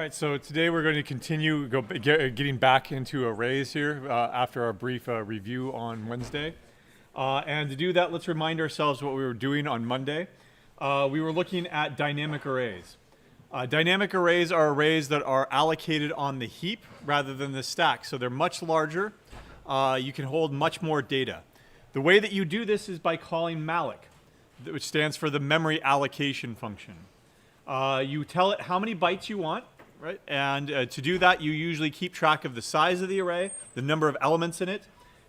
right, so today we're going to continue getting back into arrays here after our brief review on Wednesday. And to do that, let's remind ourselves what we were doing on Monday. We were looking at dynamic arrays. Dynamic arrays are arrays that are allocated on the heap rather than the stack, so they're much larger. You can hold much more data. The way that you do this is by calling malloc, which stands for the memory allocation function. You tell it how many bytes you want, right? And to do that, you usually keep track of the size of the array, the number of elements in it,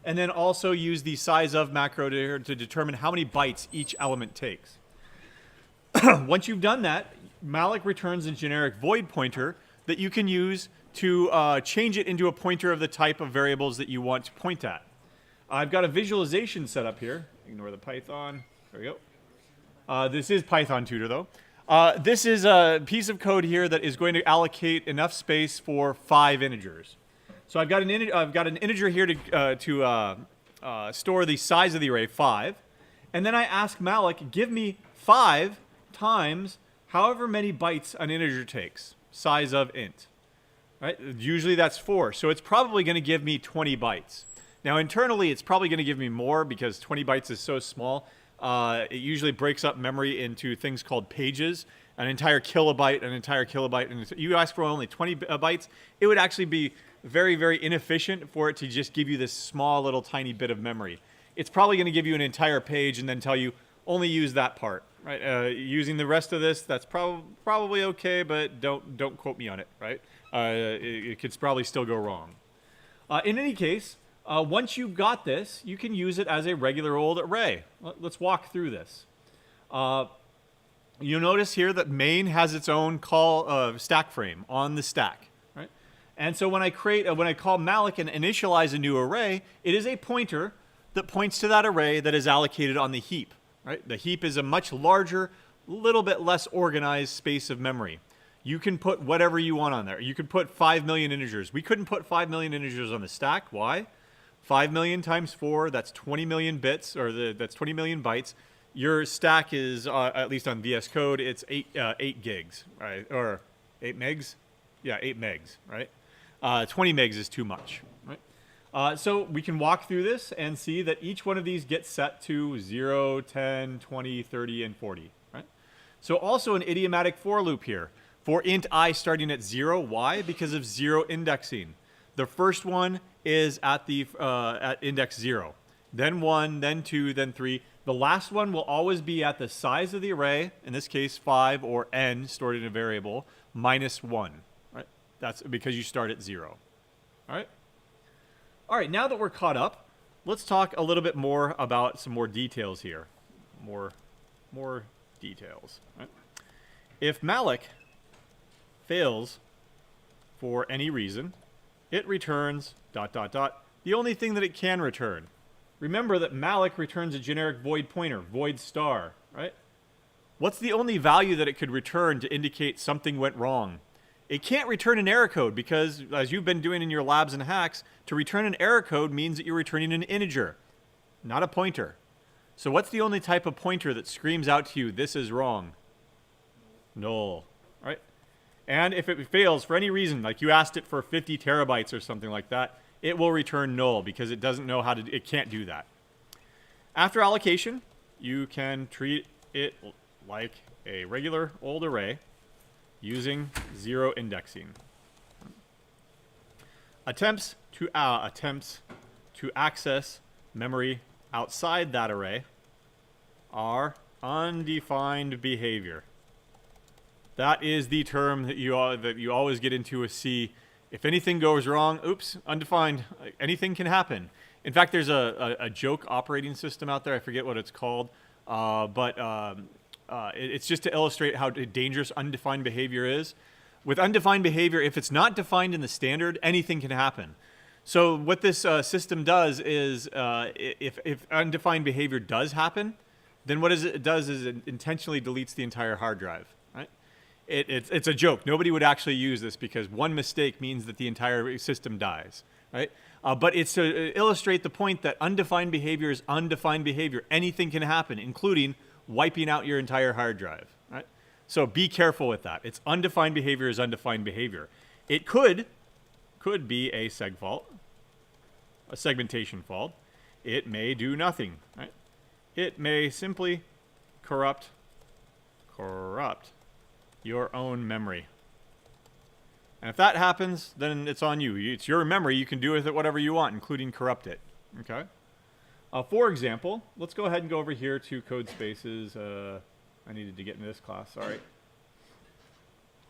and then also use the size of macro to determine how many bytes each element takes. Once you've done that, malloc returns a generic void pointer that you can use to change it into a pointer of the type of variables that you want to point at. I've got a visualization set up here. Ignore the Python. There we go. This is Python Tutor, though. This is a piece of code here that is going to allocate enough space for 5 integers. So I've got an integer here to store the size of the array, 5. And then I ask malloc, give me 5 times however many bytes an integer takes, size of int. Right? Usually that's 4. So it's probably going to give me 20 bytes. Now internally, it's probably going to give me more because 20 bytes is so small. It usually breaks up memory into things called pages, an entire kilobyte. And you ask for only 20 bytes, it would actually be very, very inefficient for it to just give you this small little tiny bit of memory. It's probably going to give you an entire page and then tell you only use that part. Right? Using the rest of this, that's probably okay, but don't quote me on it. Right? It could probably still go wrong. In any case, once you've got this, you can use it as a regular old array. Let's walk through this. You'll notice here that main has its own call stack frame on the stack, right? And so when I call malloc and initialize a new array, it is a pointer that points to that array that is allocated on the heap, right? The heap is a much larger, little bit less organized space of memory. You can put whatever you want on there. You could put 5 million integers. We couldn't put 5 million integers on the stack. Why? 5 million times 4, that's 20 million bits, or that's 20 million bytes. Your stack is, at least on VS Code, it's 8 gigs, right? Or 8 megs? Yeah, 8 megs, right? 20 megs is too much, right? So we can walk through this and see that each one of these gets set to 0, 10, 20, 30, and 40, right? So also an idiomatic for loop here. For int I starting at 0, why? Because of 0 indexing. The first one is at index 0, then 1, then 2, then 3. The last one will always be at the size of the array, in this case 5 or n stored in a variable, minus 1. Right? That's because you start at 0. All right, now that we're caught up, let's talk a little bit more about some more details here. More details. Right? If malloc fails for any reason, it returns ... the only thing that it can return. Remember that malloc returns a generic void pointer, void star, right? What's the only value that it could return to indicate something went wrong? It can't return an error code because, as you've been doing in your labs and hacks, to return an error code means that you're returning an integer, not a pointer. So what's the only type of pointer that screams out to you, this is wrong? Null, right? And if it fails for any reason, like you asked it for 50 terabytes or something like that, it will return null because it doesn't know it can't do that. After allocation, you can treat it like a regular old array using 0 indexing. Attempts to access memory outside that array are undefined behavior. That is the term that you always get into with C. If anything goes wrong, oops, undefined. Anything can happen. In fact, there's a joke operating system out there. I forget what it's called. It's just to illustrate how dangerous undefined behavior is. With undefined behavior, if it's not defined in the standard, anything can happen. So what this system does is if undefined behavior does happen, then what it does is it intentionally deletes the entire hard drive. It's a joke. Nobody would actually use this because one mistake means that the entire system dies, right? But it's to illustrate the point that undefined behavior is undefined behavior. Anything can happen, including wiping out your entire hard drive, right? So be careful with that. It's undefined behavior is undefined behavior. It could be a seg fault, a segmentation fault. It may do nothing, right? It may simply corrupt your own memory. And if that happens, then it's on you. It's your memory. You can do with it whatever you want, including corrupt it. Okay? For example, let's go ahead and go over here to code spaces. I needed to get into this class. Sorry.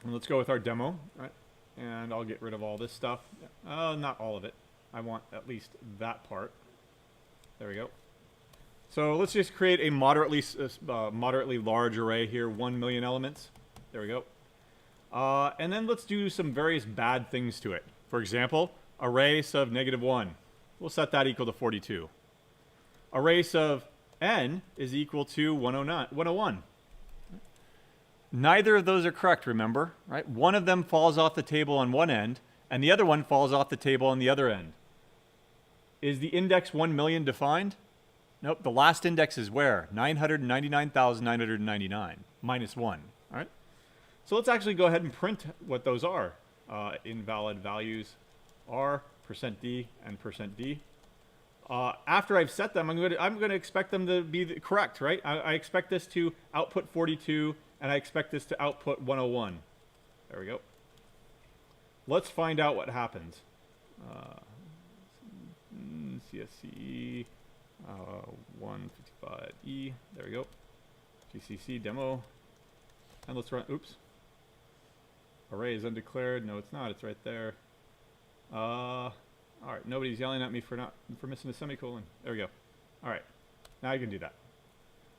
And let's go with our demo. Right? And I'll get rid of all this stuff. Not all of it. I want at least that part. There we go. So let's just create a moderately large array here, 1 million elements. There we go. And then let's do some various bad things to it. For example, array sub -1. We'll set that equal to 42. Array sub n is equal to 101. Neither of those are correct, remember? Right? One of them falls off the table on one end, and the other one falls off the table on the other end. Is the index 1 million defined? Nope. The last index is where? 999,999 minus 1. All right? So let's actually go ahead and print what those are. Invalid values are %d and %d. After I've set them, I'm going to expect them to be correct, right? I expect this to output 42, and I expect this to output 101. There we go. Let's find out what happens. CSC 155E. There we go. GCC demo. And let's run. Oops. Array is undeclared. No, it's not. It's right there. All right. Nobody's yelling at me for missing a semicolon. There we go. All right. Now I can do that.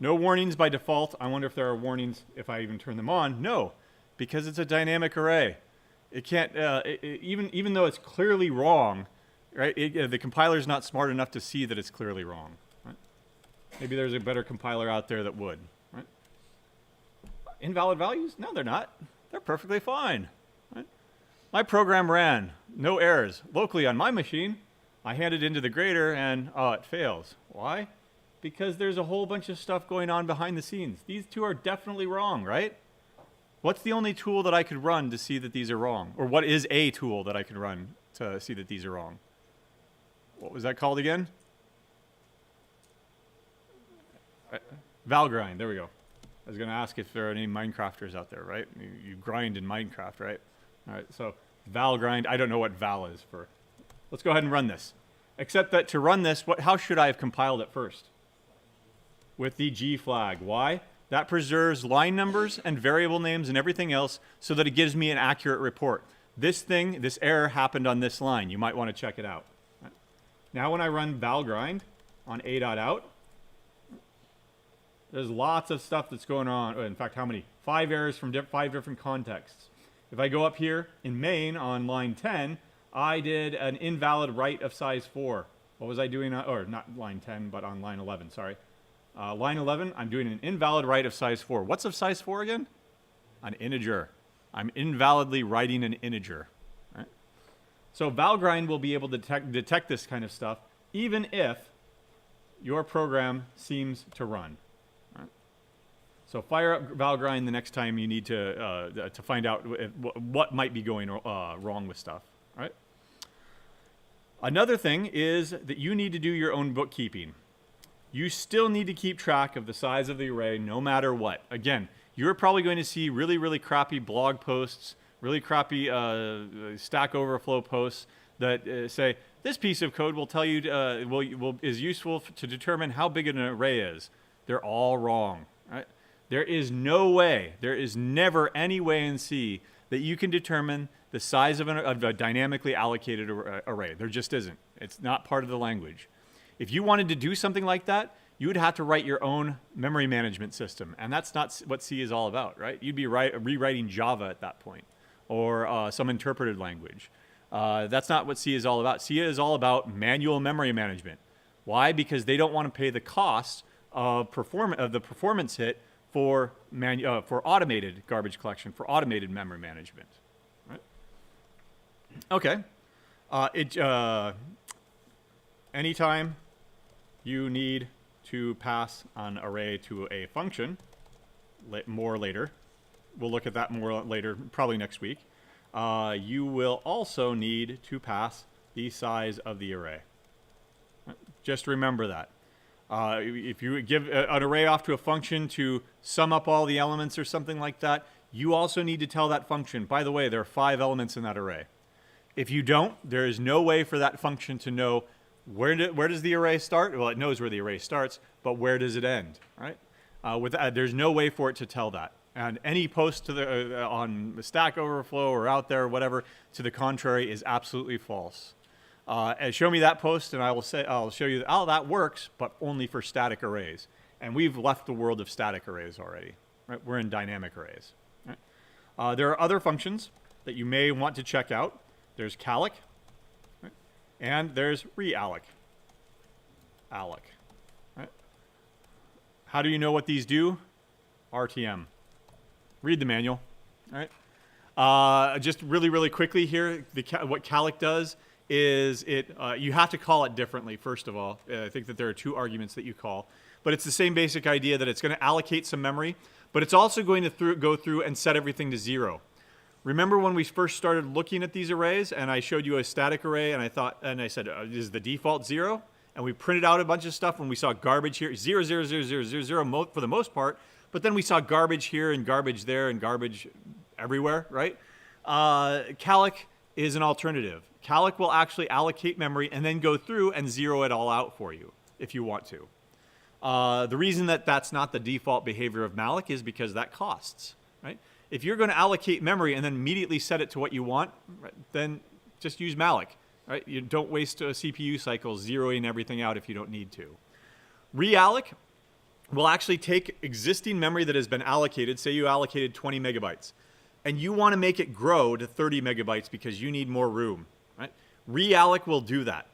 No warnings by default. I wonder if there are warnings if I even turn them on. No, because it's a dynamic array. It can't even though it's clearly wrong, right? The compiler's not smart enough to see that it's clearly wrong. Right? Maybe there's a better compiler out there that would. Right? Invalid values? No, they're not. They're perfectly fine. Right? My program ran, no errors. Locally on my machine, I hand it into the grader and, it fails. Why? Because there's a whole bunch of stuff going on behind the scenes. These two are definitely wrong, right? What's the only tool that I could run to see that these are wrong? Or what is a tool that I could run to see that these are wrong? What was that called again? Valgrind, there we go. I was going to ask if there are any Minecrafters out there, right? You grind in Minecraft, right? All right, so Valgrind, I don't know what val is for. Let's go ahead and run this. Except that to run this, how should I have compiled it first? With the G flag. Why? That preserves line numbers and variable names and everything else so that it gives me an accurate report. This error happened on this line. You might want to check it out. Right? Now when I run valgrind on a.out, there's lots of stuff that's going on. In fact, how many? 5 errors from 5 different contexts. If I go up here in main on line 10, I did an invalid write of size 4. What was I doing? Or not line 10, but on line 11, sorry. Line 11, I'm doing an invalid write of size 4. What's of size 4 again? An integer. I'm invalidly writing an integer. Right? So Valgrind will be able to detect this kind of stuff, even if your program seems to run. Right? So fire up Valgrind the next time you need to find out what might be going wrong with stuff. Right? Another thing is that you need to do your own bookkeeping. You still need to keep track of the size of the array no matter what. Again, you're probably going to see really, really crappy blog posts, really crappy Stack Overflow posts that say, this piece of code will tell you, is useful to determine how big an array is. They're all wrong. Right? There is no way, there is never any way in C that you can determine the size of a dynamically allocated array. There just isn't. It's not part of the language. If you wanted to do something like that, you would have to write your own memory management system. And that's not what C is all about, right? You'd be rewriting Java at that point, or some interpreted language. That's not what C is all about. C is all about manual memory management. Why? Because they don't want to pay the cost of the performance hit for automated garbage collection, for automated memory management. Right? Okay. Anytime you need to pass an array to a function, more later, we'll look at that more later, probably next week. You will also need to pass the size of the array. Just remember that. If you give an array off to a function to sum up all the elements or something like that, you also need to tell that function, by the way, there are 5 elements in that array. If you don't, there is no way for that function to know where does the array start? Well, it knows where the array starts, but where does it end, right? There's no way for it to tell that. And any post to the on Stack Overflow or out there or whatever to the contrary is absolutely false. And show me that post, and I'll show you how that works, but only for static arrays. And we've left the world of static arrays already. Right? We're in dynamic arrays. Right? There are other functions that you may want to check out. There's calloc, right? And there's realloc. Alloc. Right? How do you know what these do? RTM. Read the manual. Right? Just really, really quickly here, what calloc does is you have to call it differently, first of all. I think that there are 2 arguments that you call. But it's the same basic idea that it's going to allocate some memory, but it's also going to go through and set everything to 0. Remember when we first started looking at these arrays, and I showed you a static array, and I said, is the default 0? And we printed out a bunch of stuff when we saw garbage here, 0, 0, 0, 0, 0, 0 for the most part, but then we saw garbage here and garbage there and garbage everywhere, right? Calloc is an alternative. Calloc will actually allocate memory and then go through and 0 it all out for you if you want to. The reason that that's not the default behavior of malloc is because that costs, right? If you're going to allocate memory and then immediately set it to what you want, right, then just use malloc, right? You don't waste a CPU cycle zeroing everything out if you don't need to. Realloc will actually take existing memory that has been allocated. Say you allocated 20 megabytes, and you want to make it grow to 30 megabytes because you need more room, right? Realloc will do that.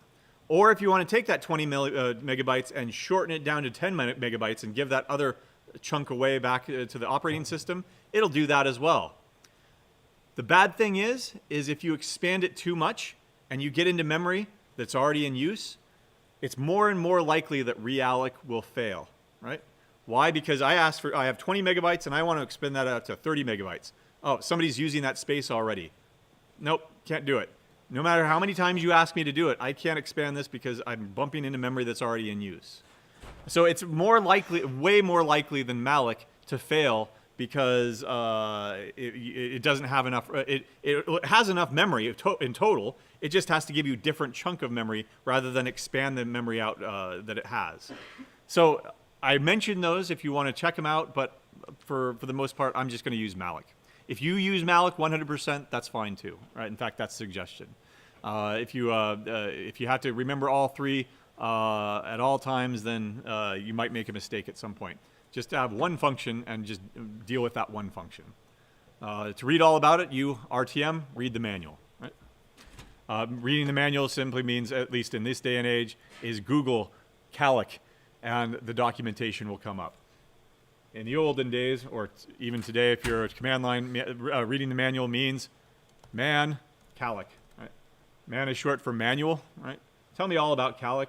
Or if you want to take that 20 megabytes and shorten it down to 10 megabytes and give that other chunk away back to the operating system, it'll do that as well. The bad thing is if you expand it too much and you get into memory that's already in use, it's more and more likely that realloc will fail, right? Why? Because I have 20 megabytes and I want to expand that out to 30 megabytes. Oh, somebody's using that space already. Nope, can't do it. No matter how many times you ask me to do it, I can't expand this because I'm bumping into memory that's already in use. So it's more likely, way more likely than malloc to fail because it doesn't have enough. It has enough memory in total. It just has to give you a different chunk of memory rather than expand the memory out that it has. So I mentioned those if you want to check them out, but for the most part, I'm just going to use malloc. If you use malloc 100%, that's fine too. Right? In fact, that's a suggestion. If you have to remember all 3 at all times, then you might make a mistake at some point. Just have one function and just deal with that one function. To read all about it, you RTM, read the manual. Right? Reading the manual simply means, at least in this day and age, is Google calloc, and the documentation will come up. In the olden days, or even today, if you're a command line, reading the manual means man, calloc. Right? Man is short for manual. Right? Tell me all about calloc.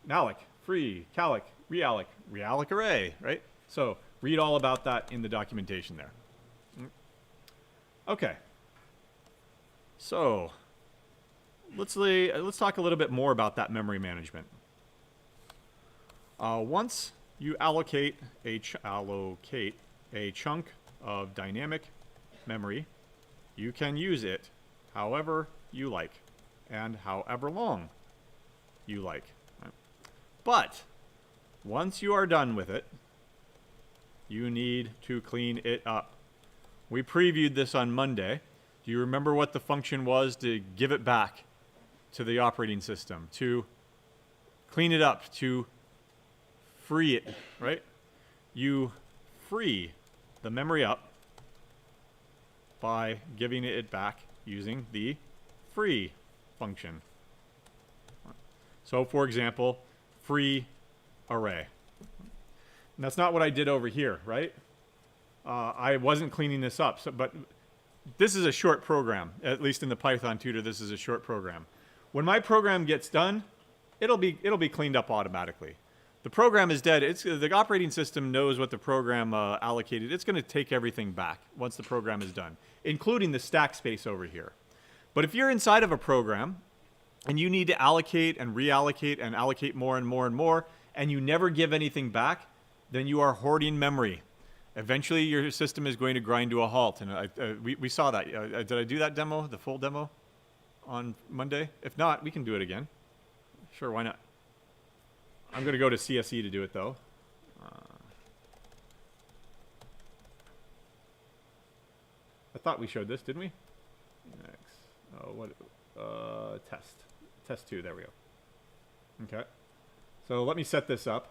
Malloc, free, calloc, realloc array. Right? So read all about that in the documentation there. Okay. So let's talk a little bit more about that memory management. Once you allocate a chunk of dynamic memory, you can use it however you like and however long you like. Right? But once you are done with it, you need to clean it up. We previewed this on Monday. Do you remember what the function was to give it back to the operating system, to clean it up, to free it, right? You free the memory up by giving it back using the free function. So, for example, free array. And that's not what I did over here, right? I wasn't cleaning this up, but this is a short program. At least in the Python tutor, this is a short program. When my program gets done, it'll be cleaned up automatically. The program is dead. The operating system knows what the program allocated. It's going to take everything back once the program is done, including the stack space over here. But if you're inside of a program and you need to allocate and reallocate and allocate more and more and more, and you never give anything back, then you are hoarding memory. Eventually, your system is going to grind to a halt. And we saw that. Did I do that demo, the full demo, on Monday? If not, we can do it again. Sure, why not? I'm going to go to CSE to do it, though. I thought we showed this, didn't we? Next. Oh, what? Test. Test 2, there we go. Okay. So let me set this up.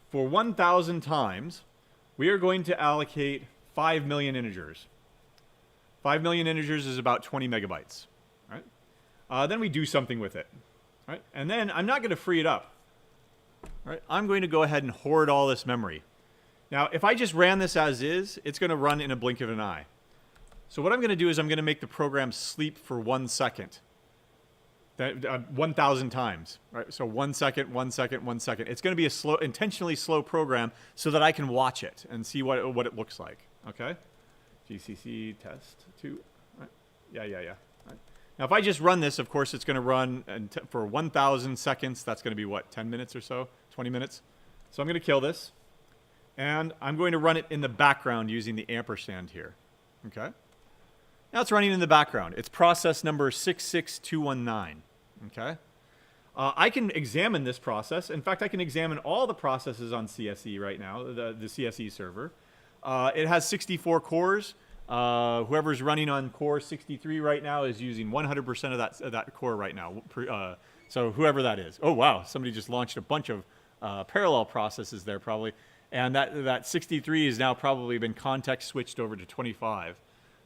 For 1,000 times, we are going to allocate 5 million integers. 5 million integers is about 20 megabytes. Right? Then we do something with it. Right? And then I'm not going to free it up. Right? I'm going to go ahead and hoard all this memory. Now, if I just ran this as is, it's going to run in a blink of an eye. So what I'm going to do is I'm going to make the program sleep for 1 second. 1,000 times. Right? So 1 second, 1 second, 1 second. It's going to be a intentionally slow program so that I can watch it and see what it looks like. Okay? GCC test 2. Right? Yeah. Now, if I just run this, of course, it's going to run for 1,000 seconds. That's going to be, what, 10 minutes or so? 20 minutes? So I'm going to kill this. And I'm going to run it in the background using the ampersand here. Okay? Now it's running in the background. It's process number 66219. Okay? I can examine this process. In fact, I can examine all the processes on CSE right now, the CSE server. It has 64 cores. Whoever's running on core 63 right now is using 100% of that core right now. So whoever that is. Oh, wow. Somebody just launched a bunch of parallel processes there probably. And that 63 has now probably been context switched over to 25.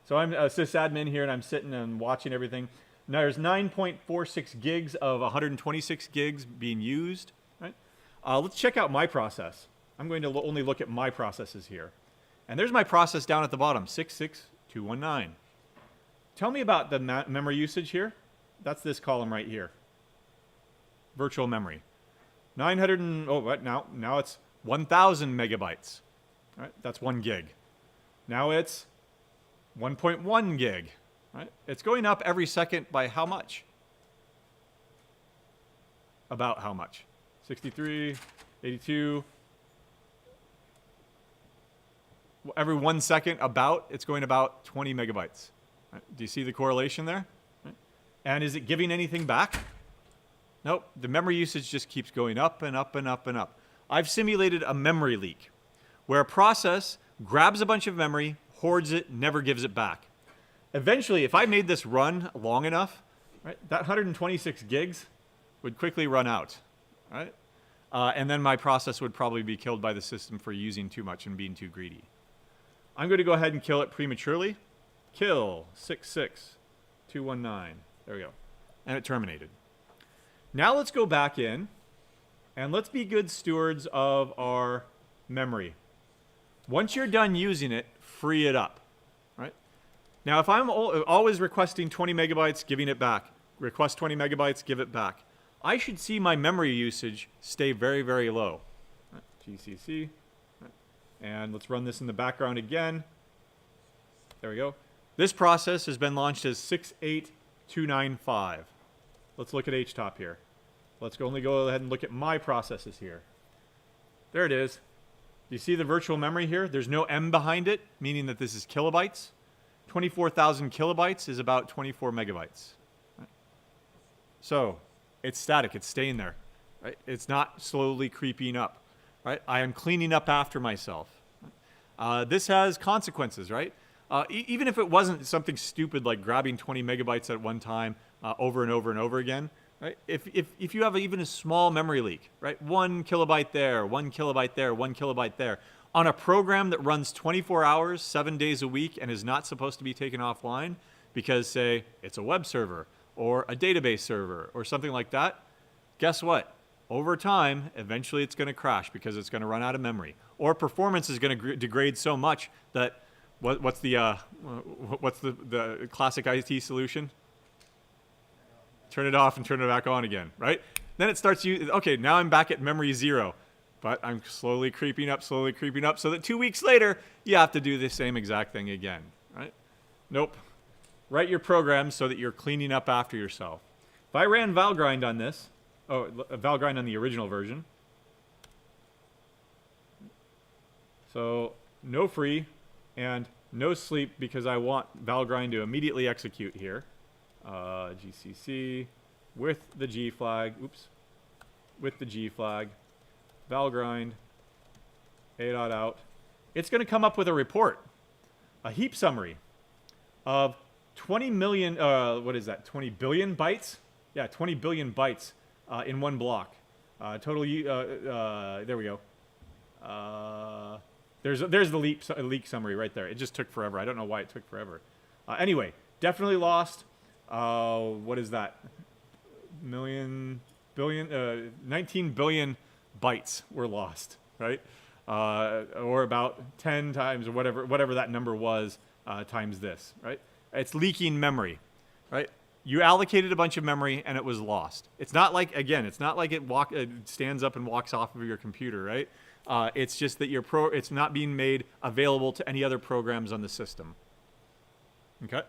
So I'm a sysadmin here, and I'm sitting and watching everything. Now there's 9.46 gigs of 126 gigs being used. Right? Let's check out my process. I'm going to only look at my processes here. And there's my process down at the bottom, 66219. Tell me about the memory usage here. That's this column right here. Virtual memory. 900 and, oh, what now? Now it's 1,000 megabytes. Right? That's 1 gig. Now it's 1.1 gig. Right? It's going up every second by how much? About how much? 63, 82. Every 1 second, it's going about 20 megabytes. Right? Do you see the correlation there? Right? And is it giving anything back? Nope. The memory usage just keeps going up and up and up and up. I've simulated a memory leak where a process grabs a bunch of memory, hoards it, never gives it back. Eventually, if I made this run long enough, right, that 126 gigs would quickly run out. Right? And then my process would probably be killed by the system for using too much and being too greedy. I'm going to go ahead and kill it prematurely. Kill 66219. There we go. And it terminated. Now let's go back in and let's be good stewards of our memory. Once you're done using it, free it up. Right? Now, if I'm always requesting 20 megabytes, giving it back, request 20 megabytes, give it back, I should see my memory usage stay very, very low. Right? GCC. And let's run this in the background again. There we go. This process has been launched as 68295. Let's look at HTOP here. Let's only go ahead and look at my processes here. There it is. Do you see the virtual memory here? There's no M behind it, meaning that this is kilobytes. 24,000 kilobytes is about 24 megabytes. Right? So it's static. It's staying there. Right? It's not slowly creeping up. Right? I am cleaning up after myself. This has consequences, right? Even if it wasn't something stupid like grabbing 20 megabytes at one time over and over and over again, right? If you have even a small memory leak, right? 1 kilobyte there, 1 kilobyte there, 1 kilobyte there, on a program that runs 24 hours, 7 days a week, and is not supposed to be taken offline because, say, it's a web server or a database server or something like that, guess what? Over time, eventually it's going to crash because it's going to run out of memory. Or performance is going to degrade so much that, what's the classic IT solution? Turn it off and turn it back on again, right? Then it starts okay, now I'm back at memory 0. But I'm slowly creeping up, so that 2 weeks later, you have to do the same exact thing again, right? Nope. Write your programs so that you're cleaning up after yourself. If I ran Valgrind on this, Valgrind on the original version. So no free and no sleep because I want Valgrind to immediately execute here. GCC with the G flag. Oops. With the G flag. Valgrind, a.out. It's going to come up with a report, a heap summary of 20 million, what is that, 20 billion bytes? Yeah, 20 billion bytes in one block. Total, there we go. There's the leak summary right there. It just took forever. I don't know why it took forever. Anyway, definitely lost. What is that? 19 billion bytes were lost, right? Or about 10 times or whatever that number was times this, right? It's leaking memory, right? You allocated a bunch of memory and it was lost. It's not like, again, it's not like it stands up and walks off of your computer, right? It's just that it's not being made available to any other programs on the system. Okay?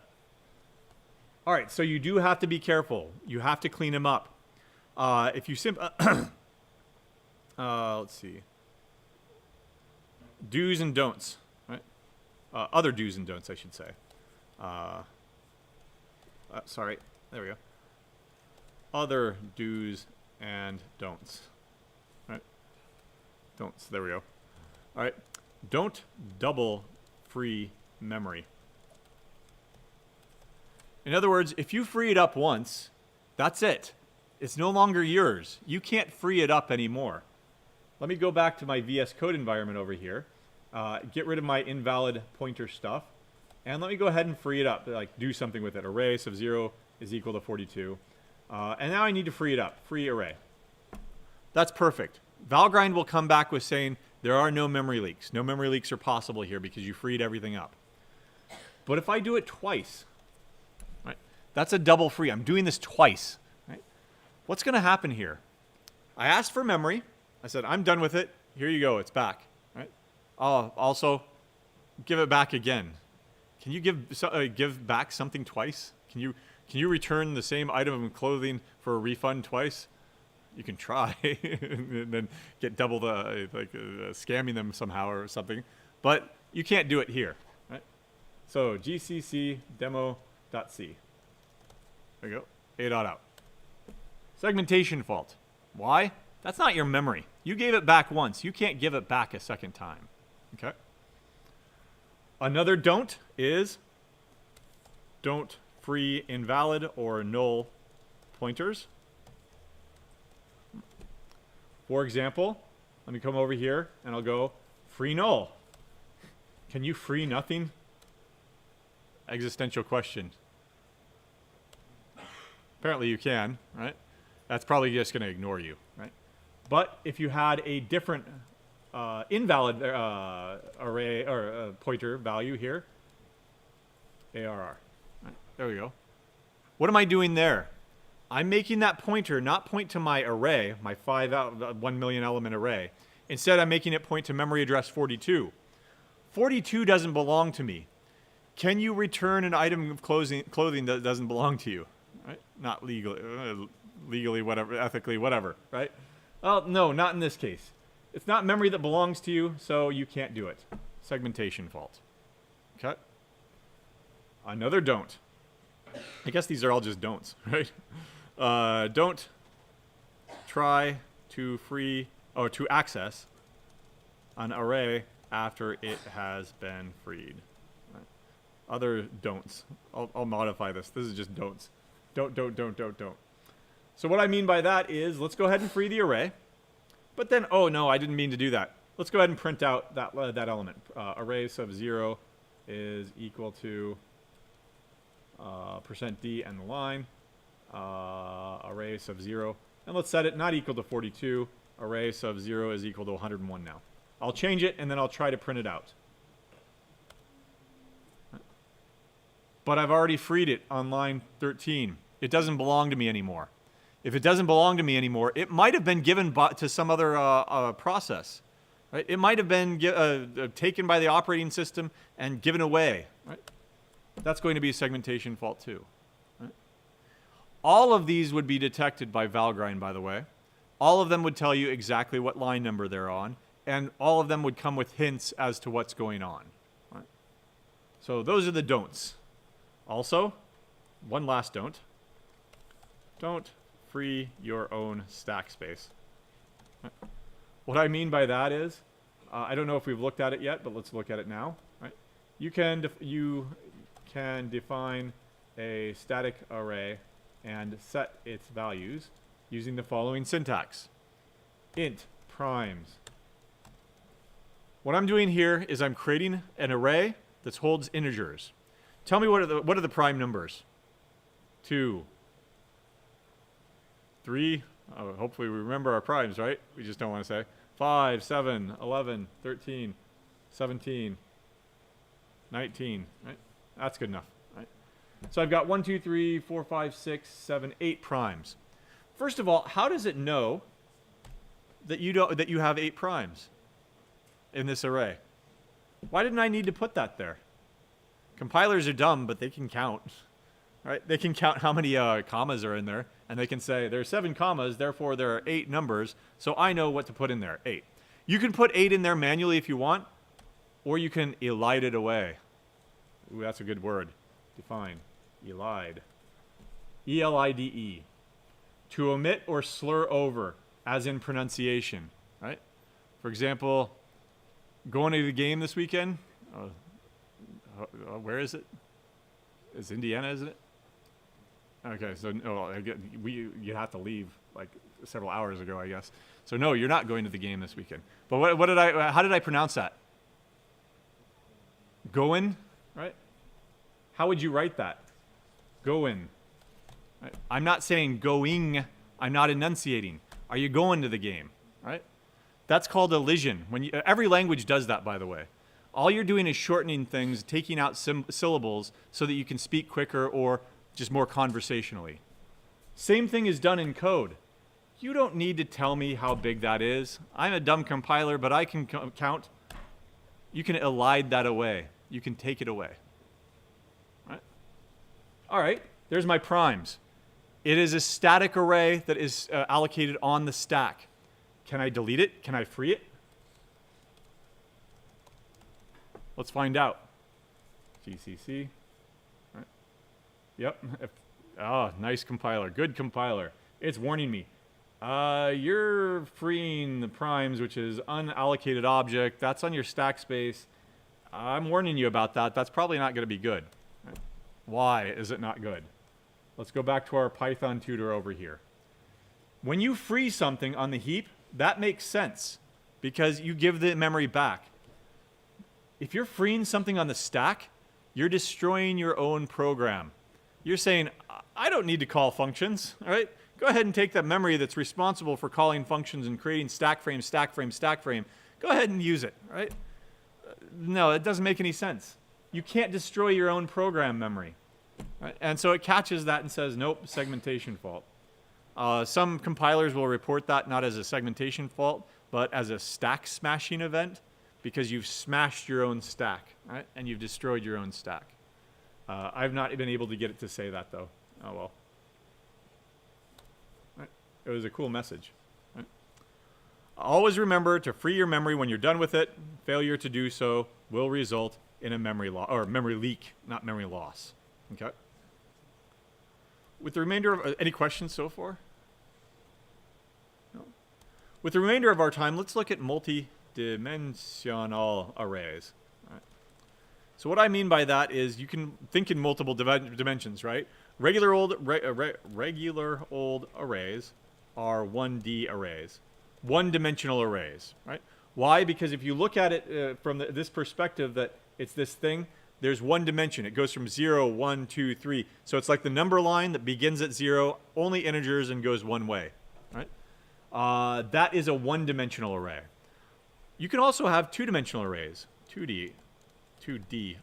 All right, so you do have to be careful. You have to clean them up. If you let's see. Do's and don'ts, right? Other do's and don'ts, I should say. Sorry, there we go. Other do's and don'ts, right? Don'ts, there we go. All right, don't double free memory. In other words, if you free it up once, that's it. It's no longer yours. You can't free it up anymore. Let me go back to my VS Code environment over here, get rid of my invalid pointer stuff, and let me go ahead and free it up, like do something with it. Array sub 0 is equal to 42. And now I need to free it up, free array. That's perfect. Valgrind will come back with saying there are no memory leaks. No memory leaks are possible here because you freed everything up. But if I do it twice, right, that's a double free. I'm doing this twice. Right? What's going to happen here? I asked for memory. I said, I'm done with it. Here you go. It's back. Right? Also, give it back again. Can you give back something twice? Can you return the same item of clothing for a refund twice? You can try and then get double the scamming them somehow or something, but you can't do it here. Right? So gcc demo.c. There you go. A.out. Segmentation fault. Why? That's not your memory. You gave it back once. You can't give it back a second time. Okay? Another don't is don't free invalid or null pointers. For example, let me come over here and I'll go free null. Can you free nothing? Existential question. Apparently you can, right? That's probably just going to ignore you, right? But if you had a different invalid array or pointer value here, ARR. Right, there we go. What am I doing there? I'm making that pointer not point to my array, my 1 million element array. Instead, I'm making it point to memory address 42. 42 doesn't belong to me. Can you return an item of clothing that doesn't belong to you? Right? Not legally, whatever, ethically, whatever, right? Well, no, not in this case. It's not memory that belongs to you, so you can't do it. Segmentation fault. Okay? Another don't. I guess these are all just don'ts, right? Don't try to to access an array after it has been freed. Right? Other don'ts. I'll modify this. This is just don'ts. Don't. So what I mean by that is, let's go ahead and free the array. But then, oh no, I didn't mean to do that. Let's go ahead and print out that element. Array sub 0 is equal to %d and the line. Array sub 0. And let's set it not equal to 42. Array sub 0 is equal to 101 now. I'll change it and then I'll try to print it out. But I've already freed it on line 13. It doesn't belong to me anymore. If it doesn't belong to me anymore, it might have been given to some other process. Right? It might have been taken by the operating system and given away. Right? That's going to be a segmentation fault too. Right? All of these would be detected by Valgrind, by the way. All of them would tell you exactly what line number they're on, and all of them would come with hints as to what's going on. Right? So those are the don'ts. Also, one last don't. Don't free your own stack space. Right? What I mean by that is, I don't know if we've looked at it yet, but let's look at it now. Right? You can define a static array and set its values using the following syntax. Int primes. What I'm doing here is I'm creating an array that holds integers. Tell me what are the prime numbers? 2, 3, hopefully we remember our primes, right? We just don't want to say. 5, 7, 11, 13, 17, 19, right? That's good enough, right? So I've got 1, 2, 3, 4, 5, 6, 7, 8 primes. First of all, how does it know that you have 8 primes in this array? Why didn't I need to put that there? Compilers are dumb, but they can count, right? They can count how many commas are in there, and they can say there are 7 commas, therefore there are 8 numbers, so I know what to put in there, 8. You can put 8 in there manually if you want, or you can elide it away. Ooh, that's a good word. Define. Elide. E-L-I-D-E. To omit or slur over, as in pronunciation, right? For example, going to the game this weekend. Where is it? It's Indiana, isn't it? Okay, so no, you have to leave like several hours ago, I guess. So no, you're not going to the game this weekend. But how did I pronounce that? Goin, right? How would you write that? Goin. Right? I'm not saying going. I'm not enunciating. Are you going to the game? Right? That's called elision. Every language does that, by the way. All you're doing is shortening things, taking out syllables so that you can speak quicker or just more conversationally. Same thing is done in code. You don't need to tell me how big that is. I'm a dumb compiler, but I can count. You can elide that away. You can take it away. Right? All right, there's my primes. It is a static array that is allocated on the stack. Can I delete it? Can I free it? Let's find out. GCC. Right. Yep. Nice compiler. Good compiler. It's warning me. You're freeing the primes, which is unallocated object. That's on your stack space. I'm warning you about that. That's probably not going to be good. Right. Why is it not good? Let's go back to our Python tutor over here. When you free something on the heap, that makes sense because you give the memory back. If you're freeing something on the stack, you're destroying your own program. You're saying, I don't need to call functions, all right? Go ahead and take that memory that's responsible for calling functions and creating stack frame, stack frame, stack frame. Go ahead and use it, right? No, it doesn't make any sense. You can't destroy your own program memory. Right? And so it catches that and says, nope, segmentation fault. Some compilers will report that not as a segmentation fault, but as a stack smashing event because you've smashed your own stack, right? And you've destroyed your own stack. I've not been able to get it to say that, though. Oh, well. Right? It was a cool message. Right? Always remember to free your memory when you're done with it. Failure to do so will result in a memory loss, or memory leak, not memory loss. Okay? With the remainder of any questions so far? No. With the remainder of our time, let's look at multi-dimensional arrays. Right. So what I mean by that is you can think in multiple dimensions, right? Regular old arrays are 1D arrays, one-dimensional arrays, right? Why? Because if you look at it from this perspective that it's this thing, there's one dimension. It goes from 0, 1, 2, 3. So it's like the number line that begins at 0, only integers, and goes one way. Right? That is a one-dimensional array. You can also have two-dimensional arrays, 2D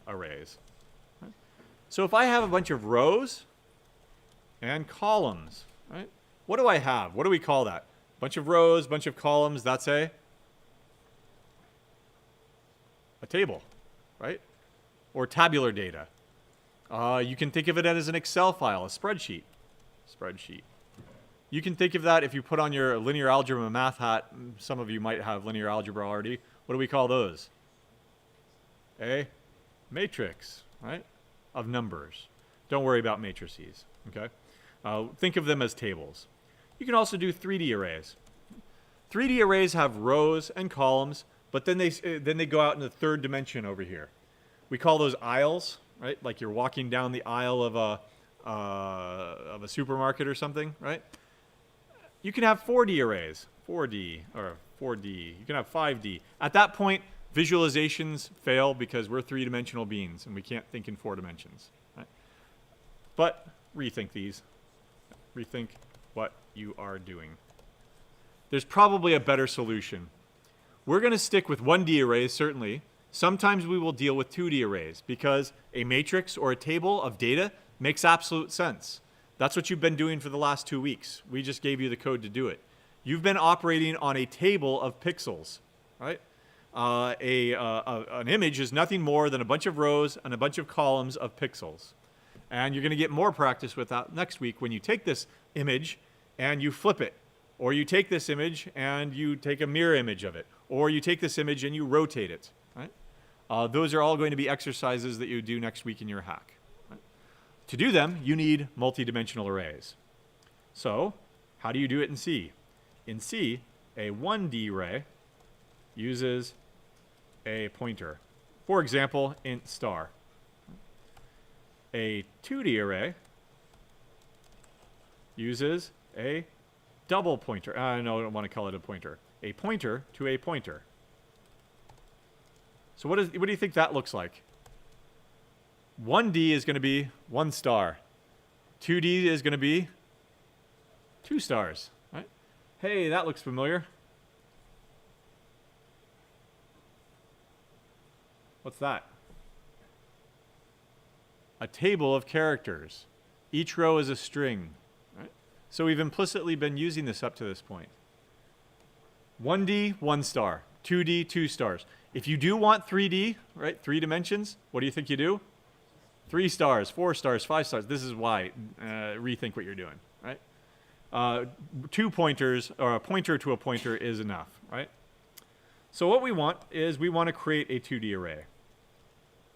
arrays. Right? So if I have a bunch of rows and columns, right? What do I have? What do we call that? Bunch of rows, bunch of columns. That's a table, right? Or tabular data. You can think of it as an Excel file, a spreadsheet. You can think of that if you put on your linear algebra math hat. Some of you might have linear algebra already. What do we call those? A matrix, right? Of numbers. Don't worry about matrices, okay? Think of them as tables. You can also do 3D arrays. 3D arrays have rows and columns, but then they go out in the third dimension over here. We call those aisles, right? Like you're walking down the aisle of a supermarket or something, right? You can have 4D arrays, 4D. You can have 5D. At that point, visualizations fail because we're three-dimensional beings and we can't think in 4 dimensions, right? But rethink these. Rethink what you are doing. There's probably a better solution. We're going to stick with 1D arrays, certainly. Sometimes we will deal with 2D arrays because a matrix or a table of data makes absolute sense. That's what you've been doing for the last 2 weeks. We just gave you the code to do it. You've been operating on a table of pixels, right? An image is nothing more than a bunch of rows and a bunch of columns of pixels. And you're going to get more practice with that next week when you take this image and you flip it. Or you take this image and you take a mirror image of it. Or you take this image and you rotate it, right? Those are all going to be exercises that you do next week in your hack. Right? To do them, you need multi-dimensional arrays. So, how do you do it in C? In C, a 1D array uses a pointer. For example, int star. A 2D array uses a double pointer. No, I don't want to call it a pointer. A pointer to a pointer. So what do you think that looks like? 1D is going to be 1 star. 2D is going to be 2 stars, right? Hey, that looks familiar. What's that? A table of characters. Each row is a string. Right? So we've implicitly been using this up to this point. 1D, 1 star. 2D, 2 stars. If you do want 3D, right, 3 dimensions, what do you think you do? 3 stars, 4 stars, 5 stars. This is why. Rethink what you're doing, right? 2 pointers, or a pointer to a pointer is enough, right? So what we want is we want to create a 2D array.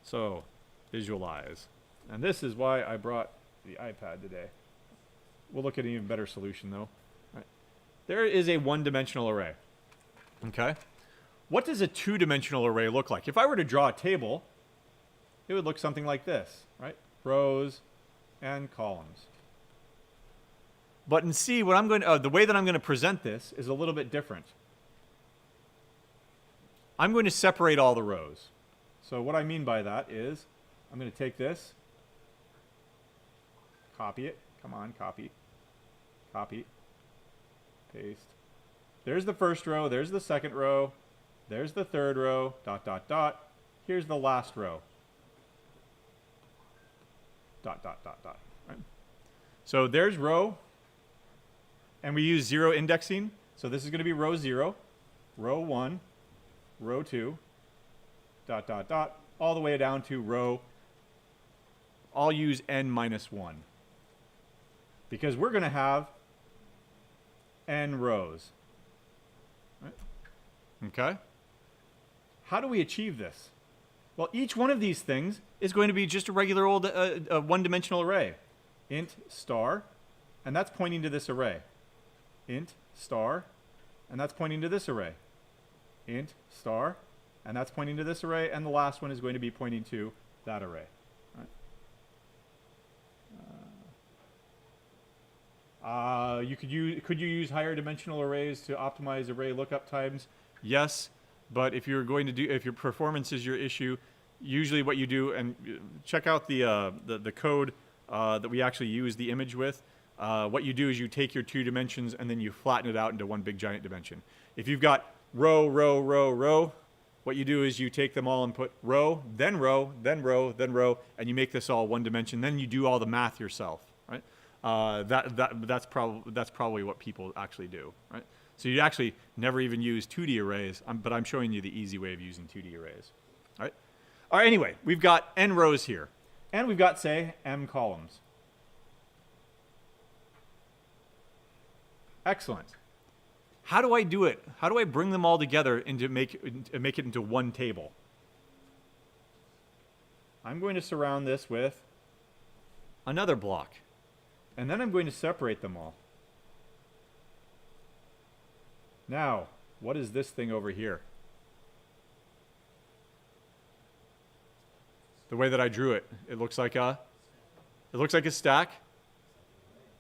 So visualize. And this is why I brought the iPad today. We'll look at an even better solution, though. Right. There is a 1-dimensional array. Okay? What does a 2-dimensional array look like? If I were to draw a table, it would look something like this, right? Rows and columns. But in C, what I'm going to, the way that I'm going to present this is a little bit different. I'm going to separate all the rows. So what I mean by that is I'm going to take this, copy it. Come on, copy. Copy. Paste. There's the first row. There's the second row. There's the third row. Dot, dot, dot. Here's the last row. Dot, dot, dot, dot. Right? So there's row. And we use 0 indexing. So this is going to be row 0, row 1, row 2, dot, dot, dot, all the way down to row. I'll use n minus 1. Because we're going to have n rows. Right? Okay? How do we achieve this? Well, each one of these things is going to be just a regular old one-dimensional array. Int star, and that's pointing to this array. Int star, and that's pointing to this array. Int star, and that's pointing to this array, and the last one is going to be pointing to that array. Could you use higher dimensional arrays to optimize array lookup times? Yes, but if you're going to do, if your performance is your issue, usually what you do, and check out the code that we actually use the image with. What you do is you take your 2 dimensions and then you flatten it out into one big giant dimension. If you've got row, row, row, row, what you do is you take them all and put row, then row, then row, then row, and you make this all one dimension. Then you do all the math yourself, right? that's probably what people actually do, right? So you actually never even use 2D arrays, but I'm showing you the easy way of using 2D arrays, all right? All right, anyway, we've got n rows here, and we've got, say, m columns. Excellent. How do I do it? How do I bring them all together and make it into one table? I'm going to surround this with another block, and then I'm going to separate them all. Now, what is this thing over here? The way that I drew it, it looks like a stack.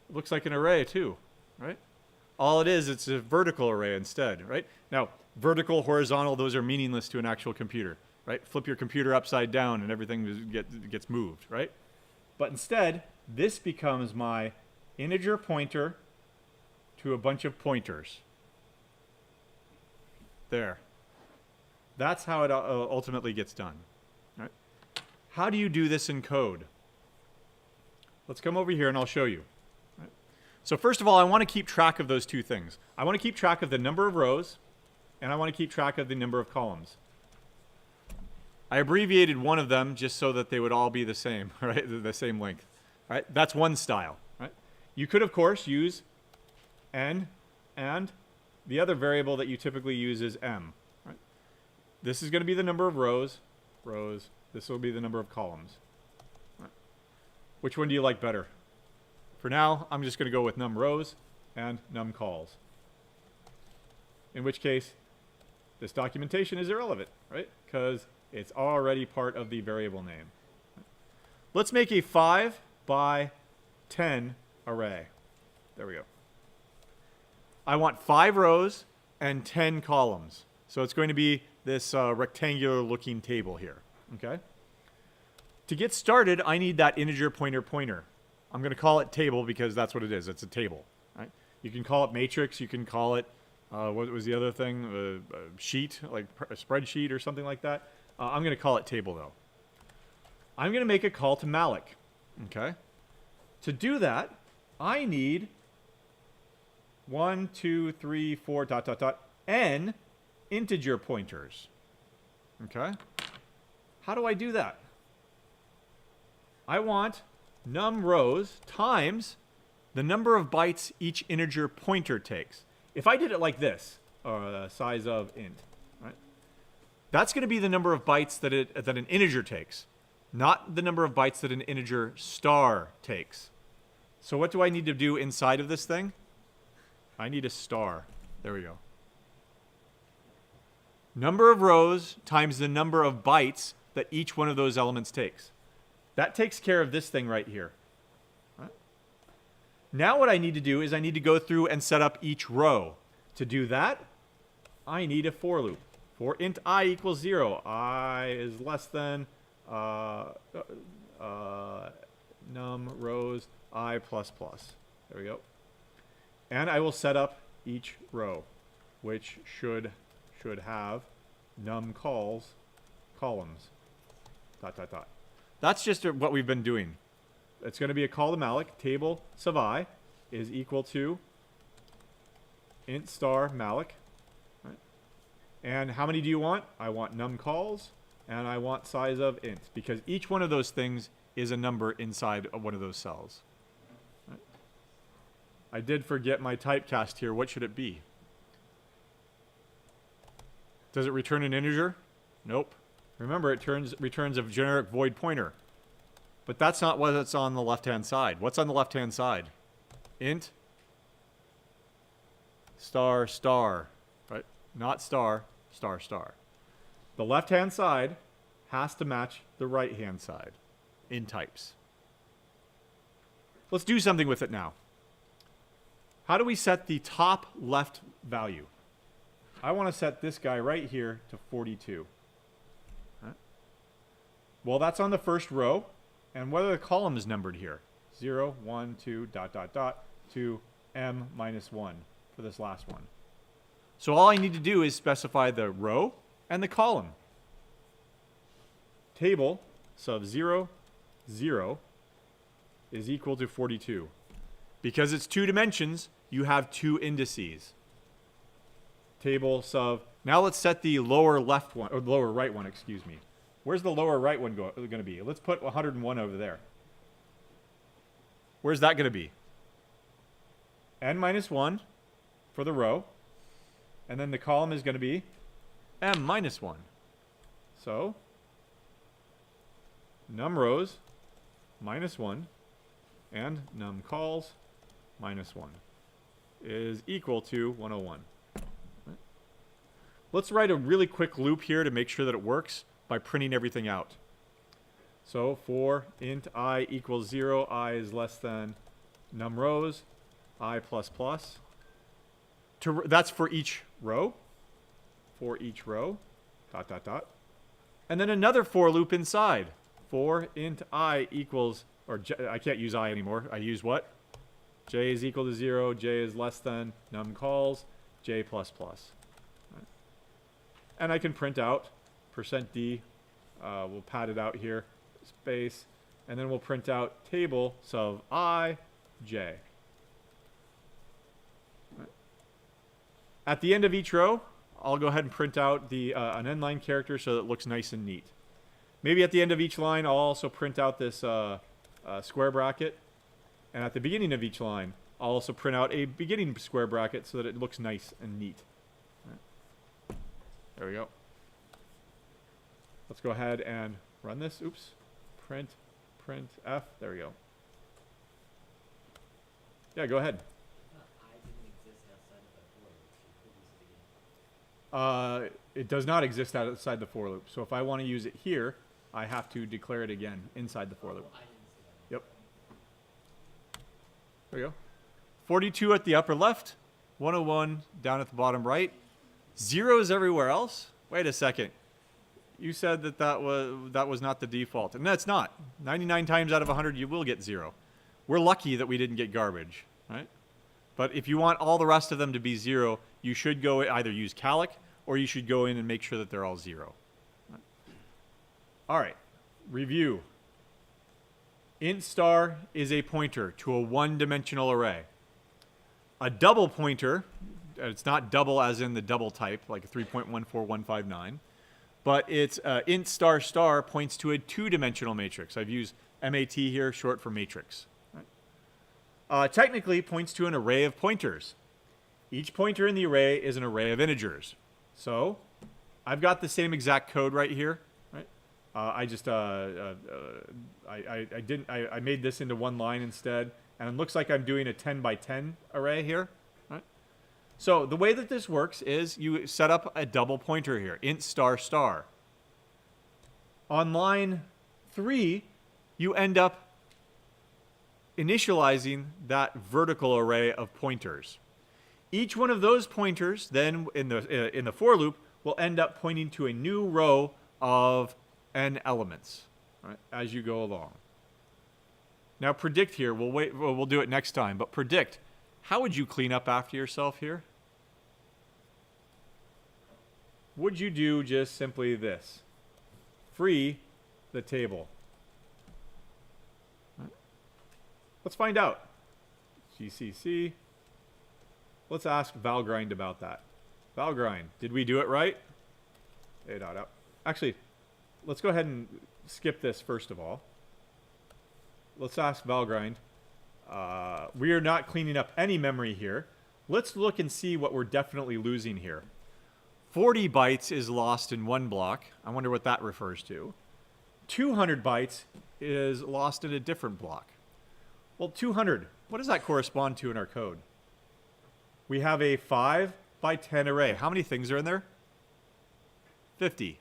It looks like an array too, right? All it is, it's a vertical array instead, right? Now, vertical, horizontal, those are meaningless to an actual computer, right? Flip your computer upside down and everything gets moved, right? But instead, this becomes my integer pointer to a bunch of pointers. There. That's how it ultimately gets done, right? How do you do this in code? Let's come over here and I'll show you. Right? So first of all, I want to keep track of those two things. I want to keep track of the number of rows, and I want to keep track of the number of columns. I abbreviated one of them just so that they would all be the same, right? The same length, right? That's one style, right? You could, of course, use n, and the other variable that you typically use is m, right? This is going to be the number of rows. This will be the number of columns. Right? Which one do you like better? For now, I'm just going to go with num rows and num calls. In which case, this documentation is irrelevant, right? Because it's already part of the variable name. Let's make a 5 by 10 array. There we go. I want 5 rows and 10 columns. So it's going to be this rectangular looking table here, okay? To get started, I need that integer pointer. I'm going to call it table because that's what it is. It's a table, right? You can call it matrix. You can call it, what was the other thing? Sheet, like a spreadsheet or something like that. I'm going to call it table, though. I'm going to make a call to malloc, okay? To do that, I need 1, 2, 3, 4, ... n integer pointers. Okay? How do I do that? I want num rows times the number of bytes each integer pointer takes. If I did it like this, size of int, right? That's going to be the number of bytes that an integer takes, not the number of bytes that an integer star takes. So what do I need to do inside of this thing? I need a star. There we go. Number of rows times the number of bytes that each one of those elements takes. That takes care of this thing right here. Right? Now what I need to do is I need to go through and set up each row. To do that, I need a for loop. For int I equals 0, I is less than num rows I plus plus. There we go. And I will set up each row, which should have num calls columns, ... That's just what we've been doing. It's going to be a call to malloc. Table sub I is equal to int star malloc. Right? And how many do you want? I want num calls, and I want size of int, because each one of those things is a number inside of one of those cells. Right? I did forget my typecast here. What should it be? Does it return an integer? Nope. Remember, it returns a generic void pointer. But that's not what's on the left-hand side. What's on the left-hand side? Int star star, right? Not star, star star. The left-hand side has to match the right-hand side in types. Let's do something with it now. How do we set the top left value? I want to set this guy right here to 42. Right? Well, that's on the first row. And what are the columns numbered here? 0, 1, 2, ... to m minus 1 for this last one. So all I need to do is specify the row and the column. Table sub 0, 0 is equal to 42. Because it's 2 dimensions, you have 2 indices. Table sub. Now let's set the lower left one, or lower right one, excuse me. Where's the lower right one going to be? Let's put 101 over there. Where's that going to be? N minus 1 for the row. And then the column is going to be M minus 1. So, num rows minus 1 and num calls minus 1 is equal to 101. Right. Let's write a really quick loop here to make sure that it works by printing everything out. So for int I equals 0, I is less than num rows, I plus plus. That's for each row. For each row, dot, dot, dot. And then another for loop inside. For int I equals, or j, I can't use I anymore. I use what? J is equal to 0, J is less than num calls, J plus plus. Right. And I can print out %d. We'll pad it out here, space, and then we'll print out table sub I, J. Right. At the end of each row, I'll go ahead and print out the an n-line character so that it looks nice and neat. Maybe at the end of each line, I'll also print out this square bracket. And at the beginning of each line, I'll also print out a beginning square bracket so that it looks nice and neat. Right. There we go. Let's go ahead and run this. Oops. Print F. There we go. Yeah, go ahead. It does not exist outside the for loop. So if I want to use it here, I have to declare it again inside the for loop. Yep. There you go. 42 at the upper left, 101 down at the bottom right. Zeros everywhere else? Wait a second. You said that was not the default. And that's not. 99 times out of 100, you will get 0. We're lucky that we didn't get garbage, right? But if you want all the rest of them to be 0, you should go either use calc or you should go in and make sure that they're all 0. All right, review. Int star is a pointer to a one-dimensional array. A double pointer, it's not double as in the double type, like 3.14159, but it's int star star points to a two-dimensional matrix. I've used MAT here, short for matrix. Right? Technically, points to an array of pointers. Each pointer in the array is an array of integers. So I've got the same exact code right here. Right? I made this into one line instead, and it looks like I'm doing a 10 by 10 array here. Right? So the way that this works is you set up a double pointer here, int star star. On line 3, you end up initializing that vertical array of pointers. Each one of those pointers then in the for loop will end up pointing to a new row of n elements, right, as you go along. Now predict here, we'll do it next time, but predict, how would you clean up after yourself here? Would you do just simply this? Free the table. Right. Let's find out. GCC. Let's ask Valgrind about that. Valgrind, did we do it right? A.up. Actually, let's go ahead and skip this first of all. Let's ask Valgrind. We are not cleaning up any memory here. Let's look and see what we're definitely losing here. 40 bytes is lost in one block. I wonder what that refers to. 200 bytes is lost in a different block. Well, 200, what does that correspond to in our code? We have a 5 by 10 array. How many things are in there? 50.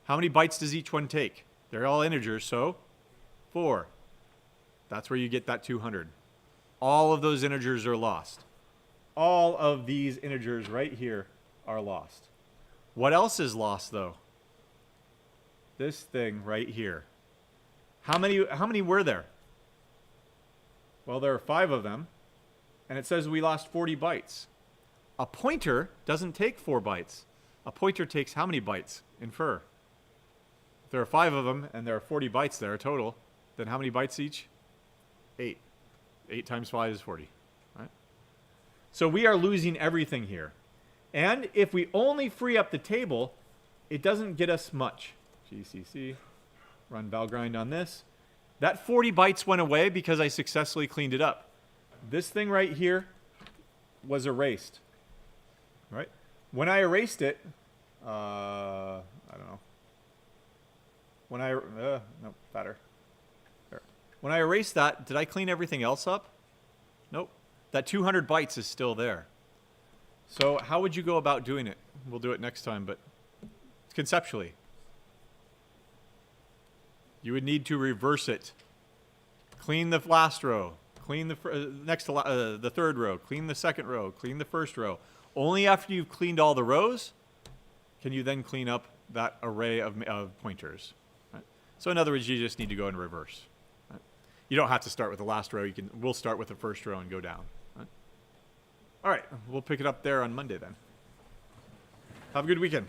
How many bytes does each one take? They're all integers, so 4. That's where you get that 200. All of those integers are lost. All of these integers right here are lost. What else is lost, though? This thing right here. How many were there? Well, there are 5 of them. And it says we lost 40 bytes. A pointer doesn't take 4 bytes. A pointer takes how many bytes? Infer. If there are 5 of them and there are 40 bytes there total, then how many bytes each? 8. 8 times 5 is 40. Right? So we are losing everything here. And if we only free up the table, it doesn't get us much. GCC, run Valgrind on this. That 40 bytes went away because I successfully cleaned it up. This thing right here was erased. Right? When I erased it, I don't know. When I, no, better. There. When I erased that, did I clean everything else up? Nope. That 200 bytes is still there. So how would you go about doing it? We'll do it next time, but conceptually. You would need to reverse it. Clean the last row. Clean the next to the third row. Clean the second row. Clean the first row. Only after you've cleaned all the rows can you then clean up that array of pointers. Right? So in other words, you just need to go in reverse. Right? You don't have to start with the last row. We'll start with the first row and go down. Right? All right, we'll pick it up there on Monday then. Have a good weekend.